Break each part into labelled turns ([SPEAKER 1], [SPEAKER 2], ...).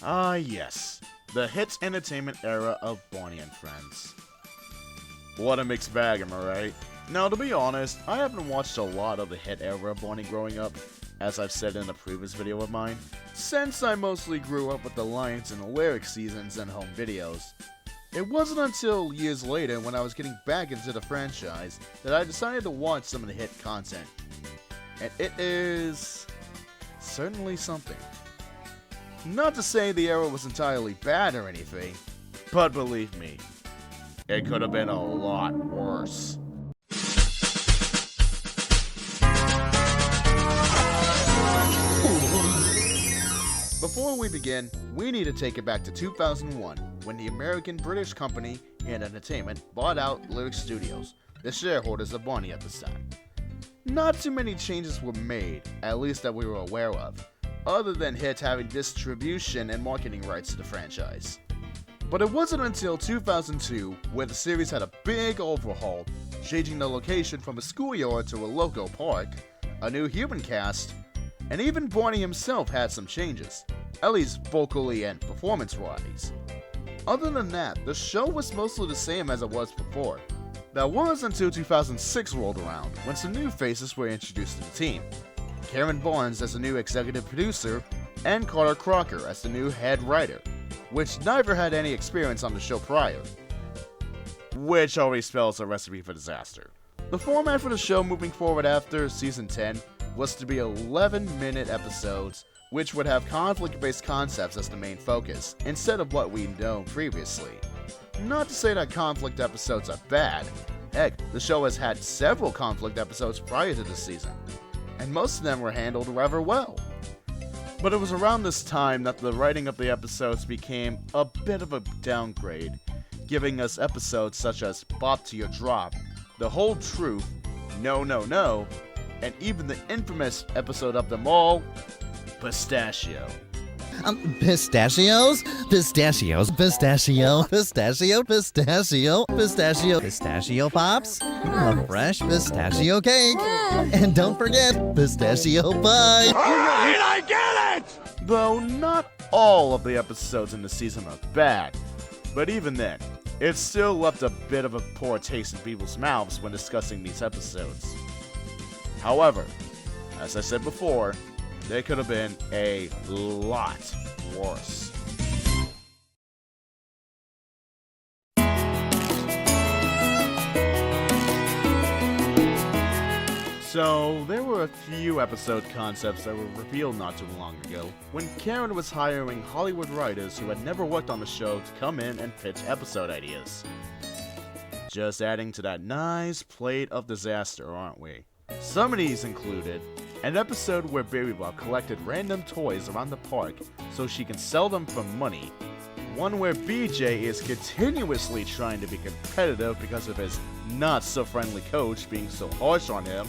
[SPEAKER 1] Ah yes, the hits entertainment era of Barney and Friends. What a mixed bag, am I right? Now to be honest, I haven't watched a lot of the hit era of Barney growing up, as I've said in a previous video of mine, since I mostly grew up with the Lions and the Lyric seasons and home videos. It wasn't until years later when I was getting back into the franchise that I decided to watch some of the hit content. And it is certainly something. Not to say the era was entirely bad or anything, but believe me, it could have been a lot worse. Before we begin, we need to take it back to 2001, when the American-British company in entertainment bought out Lyric Studios, the shareholders of Barney at the time. Not too many changes were made, at least that we were aware of, other than Hit having distribution and marketing rights to the franchise. But it wasn't until 2002 where the series had a big overhaul, changing the location from a schoolyard to a local park, a new human cast, and even Barney himself had some changes, at least vocally and performance-wise. Other than that, the show was mostly the same as it was before. That was until 2006 rolled around, when some new faces were introduced to the team. Karen Barnes as the new executive producer, and Carter Crocker as the new head writer, which neither had any experience on the show prior. Which already spells a recipe for disaster. The format for the show moving forward after Season 10 was to be 11-minute episodes, which would have conflict-based concepts as the main focus, instead of what we'd known previously. Not to say that conflict episodes are bad. Heck, the show has had several conflict episodes prior to this season, and most of them were handled rather well. But it was around this time that the writing of the episodes became a bit of a downgrade, giving us episodes such as Bop to Your Drop, The Whole Truth, No No No, and even the infamous episode of them all, Pistachio.
[SPEAKER 2] Pistachios? Pistachios, pistachio, pistachio, pistachio, pistachio, pistachio pops, a fresh pistachio cake, and don't forget, pistachio pie.
[SPEAKER 1] Alright, I get it! Though not all of the episodes in the season are bad, but even then, it still left a bit of a poor taste in people's mouths when discussing these episodes. However, as I said before, they could have been a lot worse. So, there were a few episode concepts that were revealed not too long ago, when Karen was hiring Hollywood writers who had never worked on the show to come in and pitch episode ideas. Just adding to that nice plate of disaster, aren't we? Some of these included an episode where Baby Bob collected random toys around the park so she can sell them for money. One where BJ is continuously trying to be competitive because of his not-so-friendly coach being so harsh on him.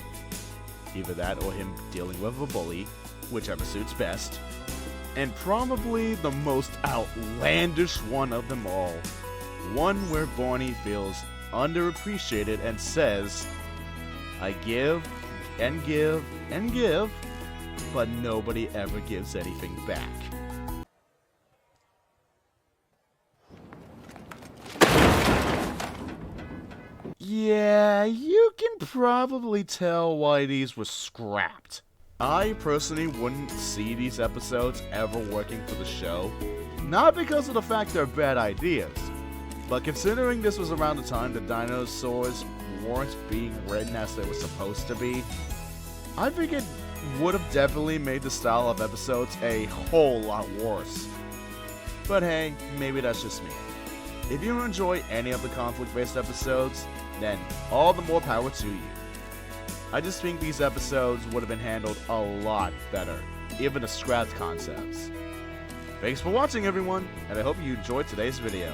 [SPEAKER 1] Either that or him dealing with a bully, whichever suits best. And probably the most outlandish one of them all. One where Barney feels underappreciated and says, I give and give and give, but nobody ever gives anything back. Yeah, you can probably tell why these were scrapped. I personally wouldn't see these episodes ever working for the show, not because of the fact they're bad ideas, but considering this was around the time the dinosaurs weren't being written as they were supposed to be, I think it would have definitely made the style of episodes a whole lot worse. But hey, maybe that's just me. If you enjoy any of the conflict-based episodes, then all the more power to you. I just think these episodes would have been handled a lot better, even the scrapped concepts. Thanks for watching everyone, and I hope you enjoyed today's video.